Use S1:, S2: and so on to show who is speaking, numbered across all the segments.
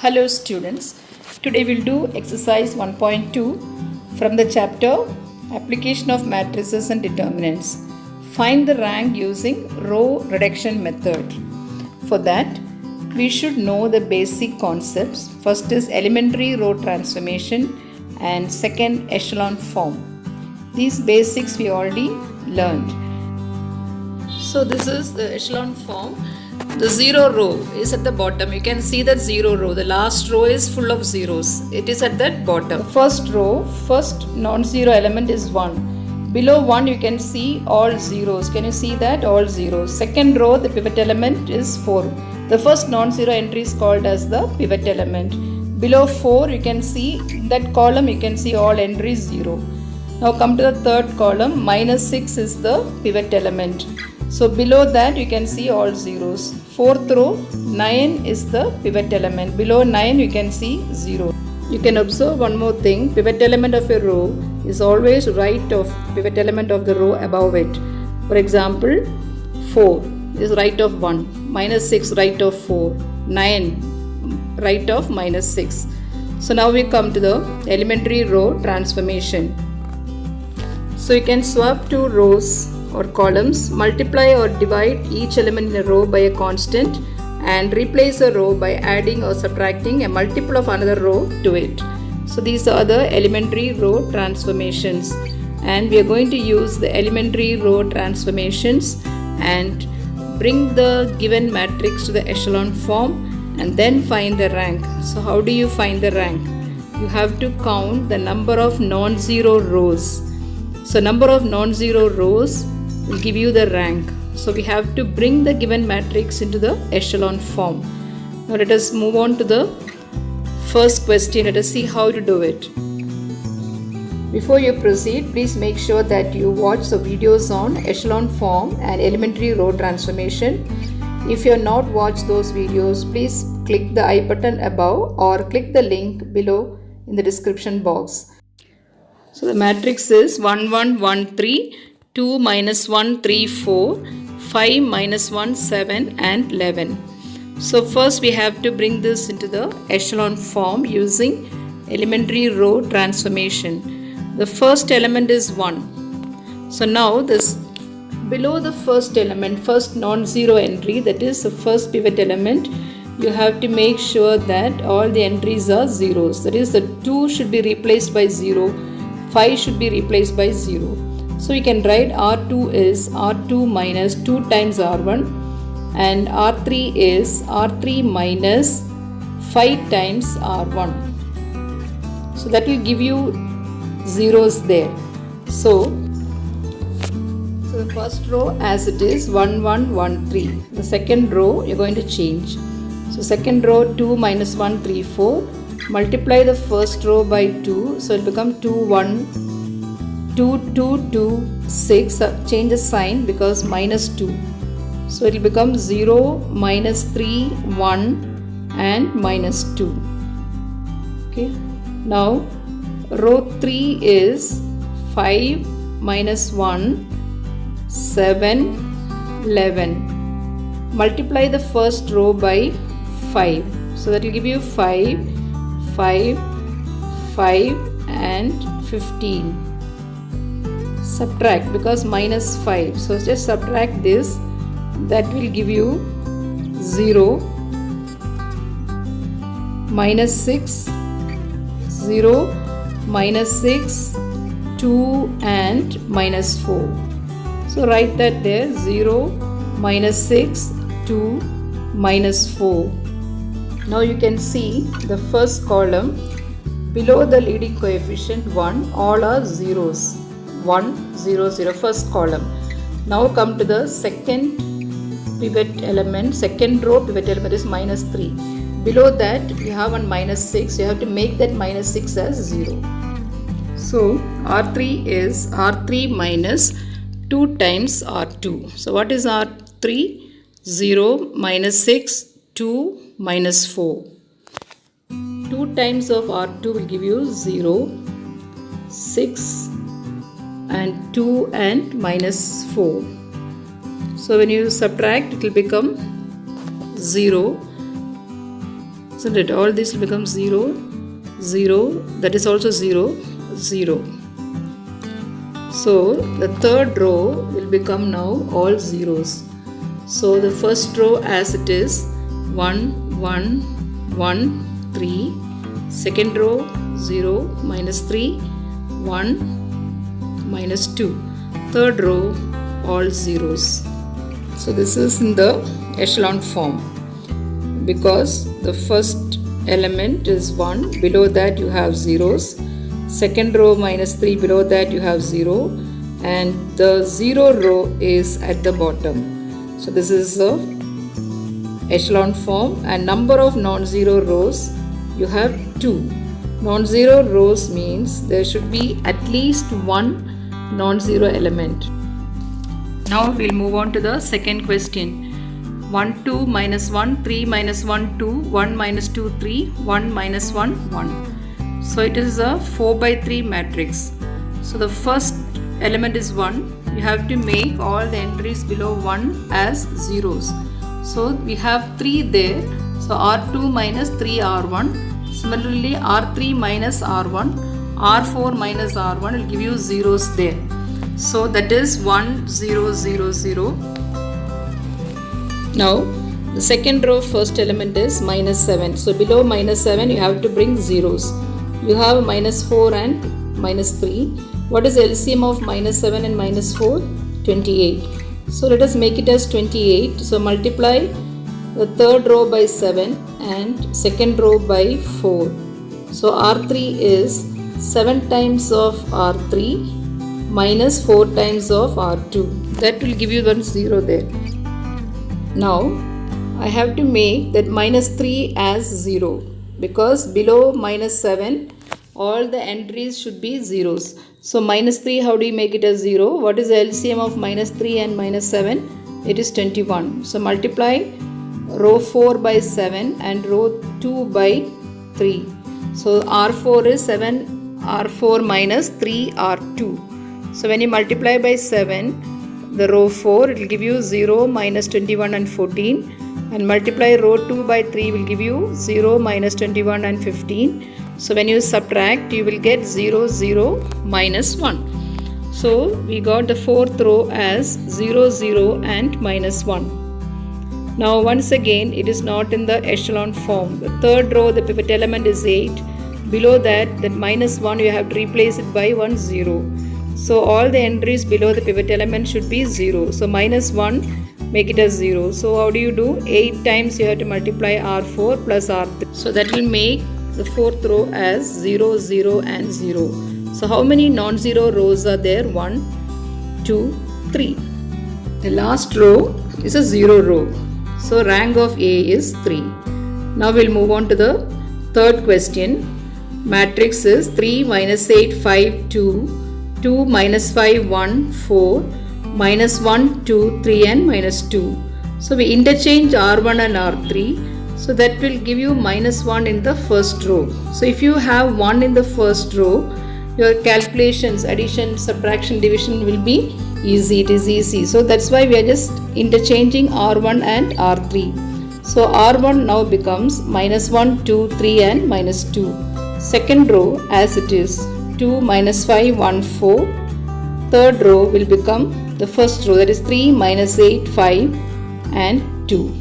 S1: Hello students, today we'll do exercise 1.2 from the chapter Application of Matrices and Determinants. Find the rank using row reduction method. For that, we should know the basic concepts. First is elementary row transformation and second echelon form. These basics we already learned. So this is the echelon form. The zero row is at the bottom. You can see that zero row. The last row is full of zeros. It is at that bottom. The first row, first non-zero element is 1. Below 1 you can see all zeros. Can you see that? All zeros. Second row, the pivot element is 4. The first non-zero entry is called as the pivot element. Below 4 you can see that column, you can see all entries 0. Now come to the third column. Minus 6 is the pivot element. So below that you can see all zeros. Fourth row, 9 is the pivot element. Below 9 you can see 0. You can observe one more thing. Pivot element of a row is always right of pivot element of the row above it. For example, 4 is right of 1. Minus 6 right of 4. 9 right of minus 6. So now we come to the elementary row transformation. So you can swap two rows or columns, multiply or divide each element in a row by a constant and replace a row by adding or subtracting a multiple of another row to it. So these are the elementary row transformations, and we are going to use the elementary row transformations and bring the given matrix to the echelon form and then find the rank. So how do you find the rank? You have to count the number of non-zero rows. So number of non-zero rows will give you the rank. So we have to bring the given matrix into the echelon form. Now let us move on to the first question. Let us see how to do it. Before you proceed, please make sure that you watch the videos on echelon form and elementary row transformation. If you have not watched those videos, please click the I button above or click the link below in the description box. So the matrix is 1 1 1 3, 2 minus 1 3 4, 5 minus 1 7 and 11. So first we have to bring this into the echelon form using elementary row transformation. The first element is 1. So now this below the first element, first non-zero entry, that is the first pivot element, you have to make sure that all the entries are zeros. That is, the 2 should be replaced by 0, 5 should be replaced by 0. So we can write R2 is R2 minus 2 times R1 and R3 is R3 minus 5 times R1. So that will give you zeros there. So the first row as it is 1 1 1 3. The second row you're going to change. So second row 2 minus 1 3 4. Multiply the first row by 2. So it will become 2 1 2 2 2 6. Change the sign because minus 2. So it will become 0 minus 3 1 and minus 2. Okay. Now row 3 is 5 minus 1 7 11. Multiply the first row by 5. So that will give you 5 5 5 and 15. Subtract because minus 5. So just subtract this. That will give you 0, minus 6, 0, minus 6, 2 and minus 4. So write that there, 0, minus 6, 2, minus 4. Now you can see the first column below the leading coefficient 1, all are zeros. 1 0 0, first column. Now come to the second pivot element, second row pivot element is minus 3. Below that you have one minus 6. You have to make that minus 6 as 0. So R3 is R3 minus 2 times R2. So what is R3? 0 minus 6, 2 minus 4. 2 times of R2 will give you 0, 6 and 2 and minus 4. So when you subtract, it will become 0 So that all this will become 0, 0, that is also 0, 0. So the third row will become now all zeros. So the first row as it is 1, 1, 1, 3. Second row 0, minus 3, 1, minus 2. Third row all zeros. So this is in the echelon form because the first element is 1, below that you have zeros. Second row minus 3, below that you have 0, and the 0 row is at the bottom. So this is the echelon form, and number of non-zero rows you have 2. Non-zero rows means there should be at least one non-zero element. Now we'll move on to the second question. 1, 2, minus 1, 3, minus 1, 2, 1, minus 2, 3, 1, minus 1, 1. So it is a 4 by 3 matrix. So the first element is 1. You have to make all the entries below 1 as zeros. So we have 3 there. So R2 minus 3 R1. Similarly R3 minus R1. R4 minus R1 will give you zeros there. So that is 1, 0, 0, 0. Now the second row first element is minus 7. So below minus 7 you have to bring zeros. You have minus 4 and minus 3. What is LCM of minus 7 and minus 4? 28. So let us make it as 28. So multiply the third row by 7 and second row by 4. So R3 is 7 times of R3 minus 4 times of R2. That will give you 1 0 there. Now I have to make that minus 3 as 0 because below minus 7 all the entries should be zeros. So minus 3, how do you make it as 0? What is the LCM of minus 3 and minus 7? It is 21. So multiply row 4 by 7 and row 2 by 3. So R4 is 7 R4 minus 3 R2. So when you multiply by 7, the row 4, it will give you 0, minus 21 and 14. And multiply row 2 by 3 will give you 0, minus 21 and 15. So when you subtract, you will get 0, 0, minus 1. So we got the fourth row as 0, 0 and minus 1. Now once again, it is not in the echelon form. The third row, the pivot element is 8. Below that minus 1, you have to replace it by 1, 0. So all the entries below the pivot element should be 0. So minus 1, make it as 0. So how do you do? 8 times you have to multiply R4 plus R3. So that will make the fourth row as 0, 0 and 0. So how many non-zero rows are there? 1, 2, 3. The last row is a 0 row. So rank of A is 3. Now we'll move on to the third question. Matrix is 3, minus 8, 5, 2, 2, minus 5, 1, 4, minus 1, 2, 3 and minus 2. So we interchange R1 and R3. So that will give you minus 1 in the first row. So if you have 1 in the first row, your calculations, addition, subtraction, division will be easy. It is easy. So that's why we are just interchanging R1 and R3. So R1 now becomes minus 1, 2, 3 and minus 2. Second row as it is 2, minus 5, 1, 4. Third row will become the first row, that is 3, minus 8, 5 and 2.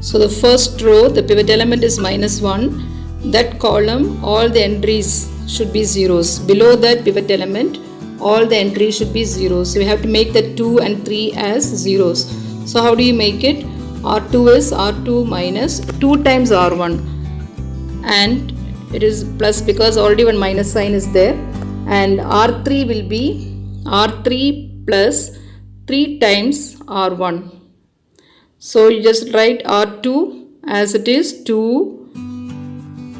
S1: So the first row, the pivot element is minus 1. That column, all the entries should be zeros. Below that pivot element, all the entries should be zeros. So we have to make the 2 and 3 as zeros. So how do you make it? R2 is R2 minus 2 times R1. And it is plus because already one minus sign is there. And R3 will be R3 plus 3 times R1. So you just write R2 as it is 2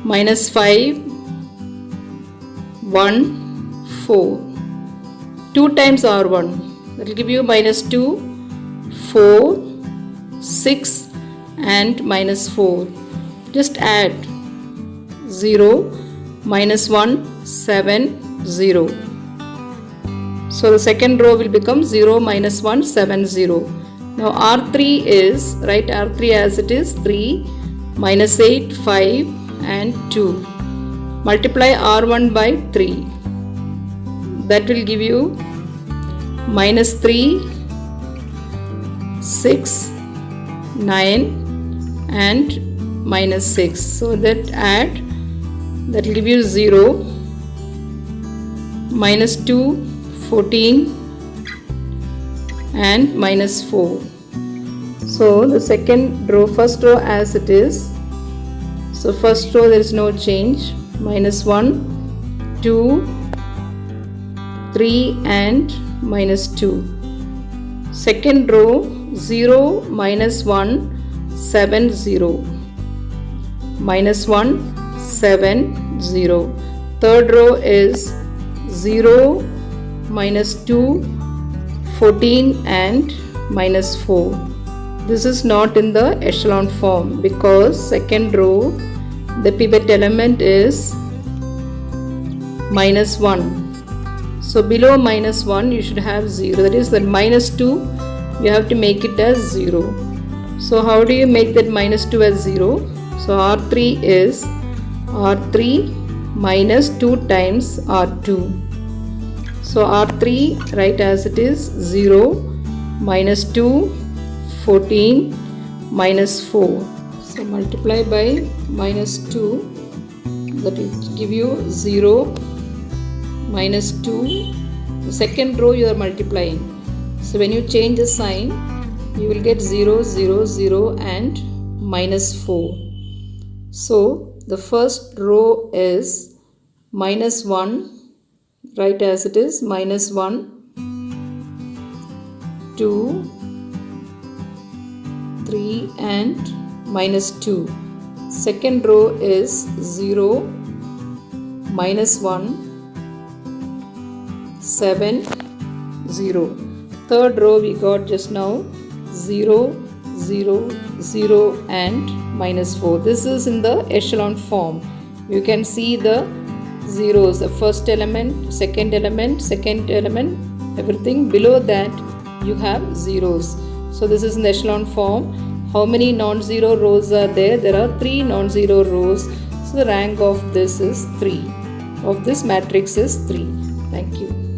S1: minus 5 1 4. 2 times R1, that will give you minus 2, 4, 6 and minus 4. Just add 0, minus 1, 7, 0. So the second row will become 0, minus 1, 7, 0. Now R3 is, write R3 as it is 3 minus 8, 5 and 2. Multiply R1 by 3. That will give you minus 3, 6, 9 and minus 6. So that add, that will give you 0, minus 2, 14 and minus 4. So the second row, first row as it is. So first row there is no change. Minus 1, 2, 3 and minus 2. Second row 0, minus 1, 7, 0. Minus 1, 7, 0. Third row is 0, minus 2, 14 and minus 4. This is not in the echelon form because second row the pivot element is minus 1. So below minus 1 you should have 0. That is that minus 2 you have to make it as 0. So how do you make that minus 2 as 0? So R3 is R3 minus 2 times R2. So R3 write as it is 0, minus 2, 14, minus 4. So multiply by minus 2, that will give you 0, minus 2. The second row you are multiplying. So when you change the sign, you will get 0, 0, 0 and minus 4. So the first row is minus 1, write as it is minus 1, 2, 3 and minus 2. Second row is 0, minus 1, 7, 0. Third row we got just now 0, 0, 0 and minus 4. This is in the echelon form. You can see the zeros, the first element, second element, everything. Below that you have zeros. So this is in the echelon form. How many non-zero rows are there? There are 3 non-zero rows. So the rank of this is 3. Of this matrix is 3. Thank you.